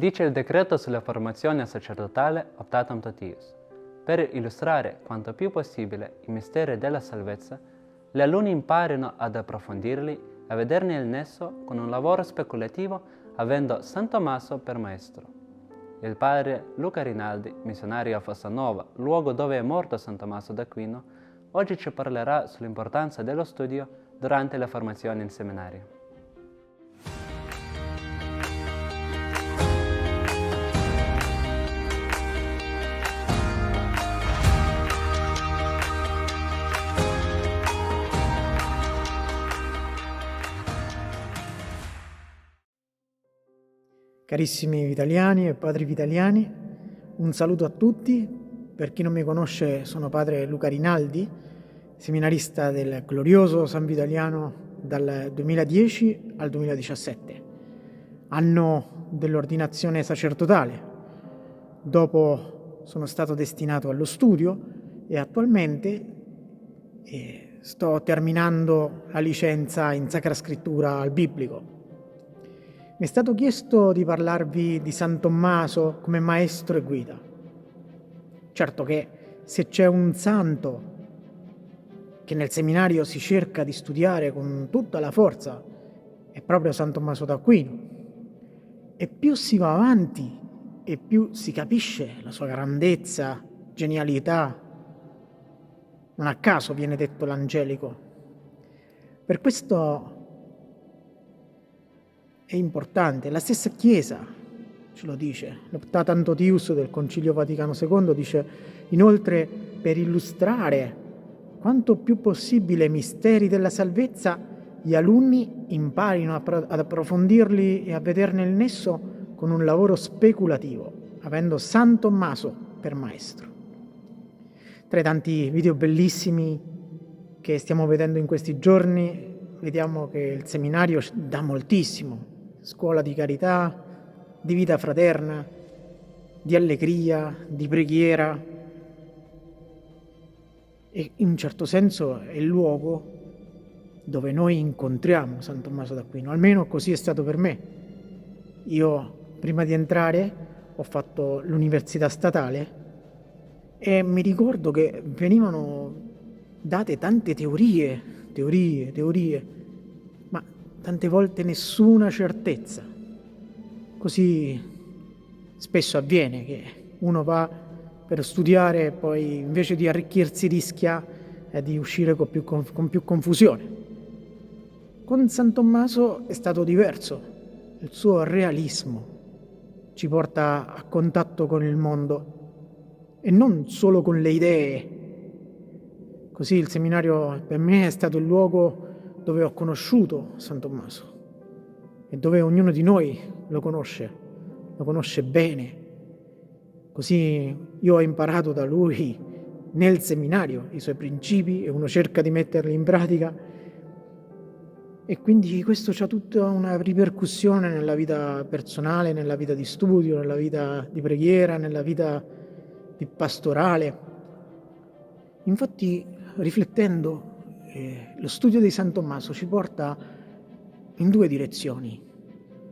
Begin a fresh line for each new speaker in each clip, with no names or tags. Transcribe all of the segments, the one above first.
Dice il decreto sulla formazione sacerdotale Optatum Totius. Per illustrare quanto più possibile i misteri della salvezza, gli alunni imparino ad approfondirli e a vederne il nesso con un lavoro speculativo avendo San Tommaso per maestro. Il padre Luca Rinaldi, missionario a Fossanova, luogo dove è morto San Tommaso d'Aquino, oggi ci parlerà sull'importanza dello studio durante la formazione in seminario.
Carissimi vitaliani e padri vitaliani, un saluto a tutti. Per chi non mi conosce, sono padre Luca Rinaldi, seminarista del glorioso San Vitaliano dal 2010 al 2017, anno dell'ordinazione sacerdotale. Dopo sono stato destinato allo studio e attualmente sto terminando la licenza in Sacra Scrittura al Biblico. Mi è stato chiesto di parlarvi di San Tommaso come maestro e guida. Certo che se c'è un santo che nel seminario si cerca di studiare con tutta la forza, è proprio San Tommaso d'Aquino. E più si va avanti e più si capisce la sua grandezza, genialità. Non a caso viene detto l'angelico. Per questo è importante, la stessa Chiesa ce lo dice, l'Optatum Totius del Concilio Vaticano II dice inoltre: per illustrare quanto più possibile i misteri della salvezza, gli alunni imparino ad approfondirli e a vederne il nesso con un lavoro speculativo, avendo San Tommaso per maestro. Tra i tanti video bellissimi che stiamo vedendo in questi giorni, vediamo che il seminario dà moltissimo. Scuola di carità, di vita fraterna, di allegria, di preghiera. E in un certo senso è il luogo dove noi incontriamo San Tommaso d'Aquino, almeno così è stato per me. Io prima di entrare ho fatto l'università statale e mi ricordo che venivano date tante teorie, ma tante volte nessuna certezza. Così spesso avviene che uno va per studiare e poi invece di arricchirsi rischia di uscire con più confusione. Con San Tommaso è stato diverso. Il suo realismo ci porta a contatto con il mondo e non solo con le idee. Così il seminario per me è stato il luogo dove ho conosciuto San Tommaso e dove ognuno di noi lo conosce bene. Così io ho imparato da lui nel seminario i suoi principi e uno cerca di metterli in pratica, e quindi questo c'ha tutta una ripercussione nella vita personale, nella vita di studio, nella vita di preghiera, nella vita di pastorale. Infatti, riflettendo, lo studio di San Tommaso ci porta in due direzioni.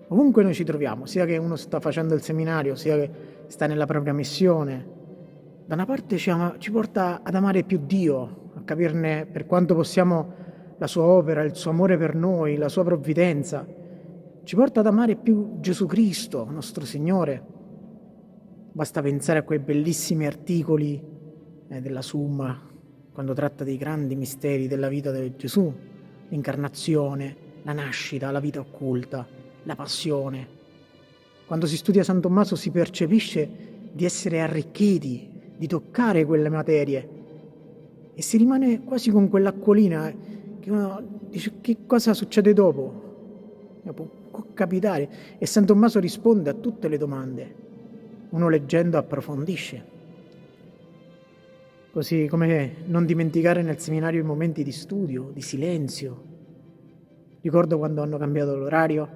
Ovunque noi ci troviamo, sia che uno sta facendo il seminario, sia che sta nella propria missione, da una parte ci porta ad amare più Dio, a capirne per quanto possiamo la sua opera, il suo amore per noi, la sua provvidenza. Ci porta ad amare più Gesù Cristo, nostro Signore. Basta pensare a quei bellissimi articoli della Summa, quando tratta dei grandi misteri della vita di Gesù, l'incarnazione, la nascita, la vita occulta, la passione. Quando si studia San Tommaso si percepisce di essere arricchiti, di toccare quelle materie e si rimane quasi con quell'acquolina che uno dice: che cosa succede dopo? Può capitare. E San Tommaso risponde a tutte le domande. Uno leggendo approfondisce. Così come non dimenticare nel seminario i momenti di studio, di silenzio. Ricordo quando hanno cambiato l'orario,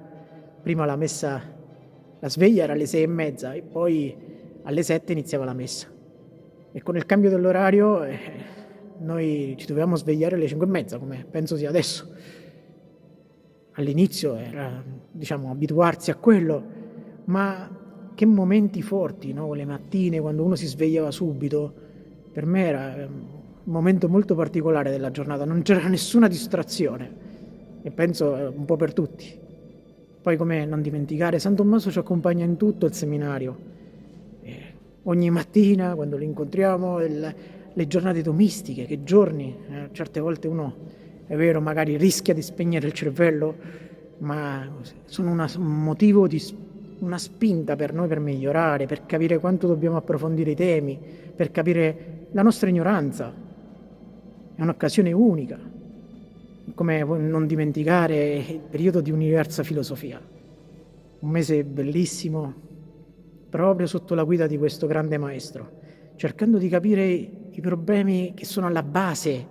prima la messa, la sveglia era alle 6:30 e poi alle 7 iniziava la messa. E con il cambio dell'orario noi ci dovevamo svegliare alle 5:30, come penso sia adesso. All'inizio era, abituarsi a quello, ma che momenti forti, no? Le mattine, quando uno si svegliava subito, per me era un momento molto particolare della giornata, non c'era nessuna distrazione e penso un po' per tutti. Poi, come non dimenticare, San Tommaso ci accompagna in tutto il seminario. Ogni mattina, quando lo incontriamo, le giornate domestiche, che giorni, certe volte uno, è vero, magari rischia di spegnere il cervello, ma sono un motivo una spinta per noi per migliorare, per capire quanto dobbiamo approfondire i temi, per capire la nostra ignoranza. È un'occasione unica, come non dimenticare il periodo di Universa Filosofia, un mese bellissimo, proprio sotto la guida di questo grande maestro, cercando di capire i problemi che sono alla base.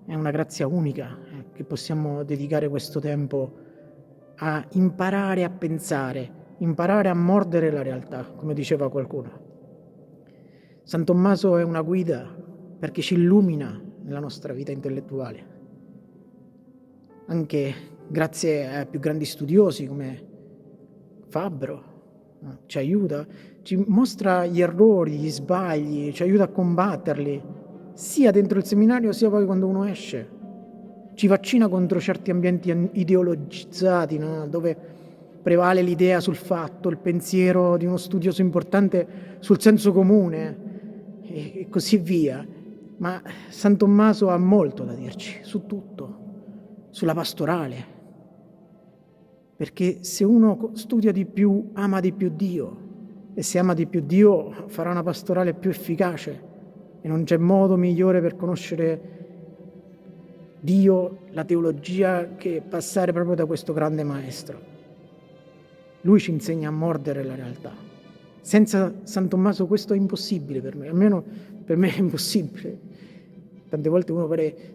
È una grazia unica che possiamo dedicare questo tempo a imparare a pensare, imparare a mordere la realtà, come diceva qualcuno. San Tommaso è una guida perché ci illumina nella nostra vita intellettuale, anche grazie a più grandi studiosi come Fabbro. Ci aiuta, ci mostra gli errori, gli sbagli, ci aiuta a combatterli, sia dentro il seminario sia poi quando uno esce. Ci vaccina contro certi ambienti ideologizzati, no? Dove prevale l'idea sul fatto, il pensiero di uno studioso importante sul senso comune e così via. Ma San Tommaso ha molto da dirci su tutto, sulla pastorale. Perché se uno studia di più, ama di più Dio, e se ama di più Dio farà una pastorale più efficace e non c'è modo migliore per conoscere Dio, la teologia, che passare proprio da questo grande maestro. Lui ci insegna a mordere la realtà. Senza San Tommaso questo è impossibile per me, almeno per me è impossibile. Tante volte uno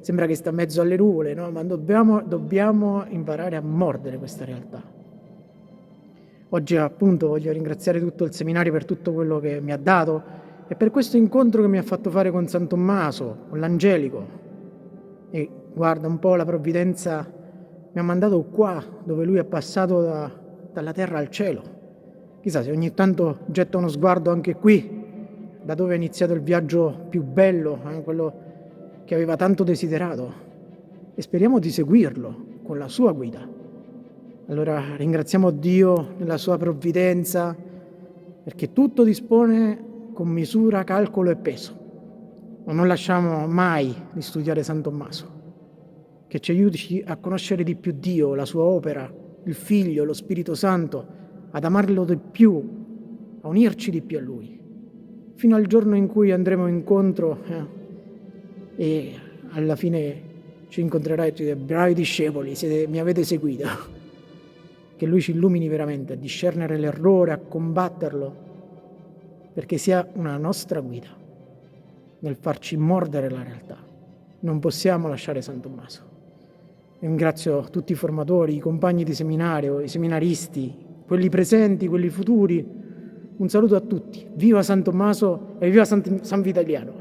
sembra che sta in mezzo alle nuvole, no? Ma dobbiamo imparare a mordere questa realtà. Oggi appunto voglio ringraziare tutto il seminario per tutto quello che mi ha dato e per questo incontro che mi ha fatto fare con San Tommaso, con l'Angelico. E guarda un po', la provvidenza mi ha mandato qua, dove lui è passato dalla terra al cielo. Chissà se ogni tanto getta uno sguardo anche qui, da dove è iniziato il viaggio più bello, quello che aveva tanto desiderato, e speriamo di seguirlo con la sua guida. Allora ringraziamo Dio nella sua provvidenza, perché tutto dispone con misura, calcolo e peso. Ma non lasciamo mai di studiare San Tommaso, che ci aiuti a conoscere di più Dio, la sua opera, il Figlio, lo Spirito Santo, ad amarlo di più, a unirci di più a Lui, fino al giorno in cui andremo incontro e alla fine ci incontrerai e ci dirà: bravi discepoli, mi avete seguito. Che Lui ci illumini veramente a discernere l'errore, a combatterlo, perché sia una nostra guida nel farci mordere la realtà. Non possiamo lasciare San Tommaso. Ringrazio tutti i formatori, i compagni di seminario, i seminaristi, quelli presenti, quelli futuri. Un saluto a tutti. Viva San Tommaso e viva San Vitaliano!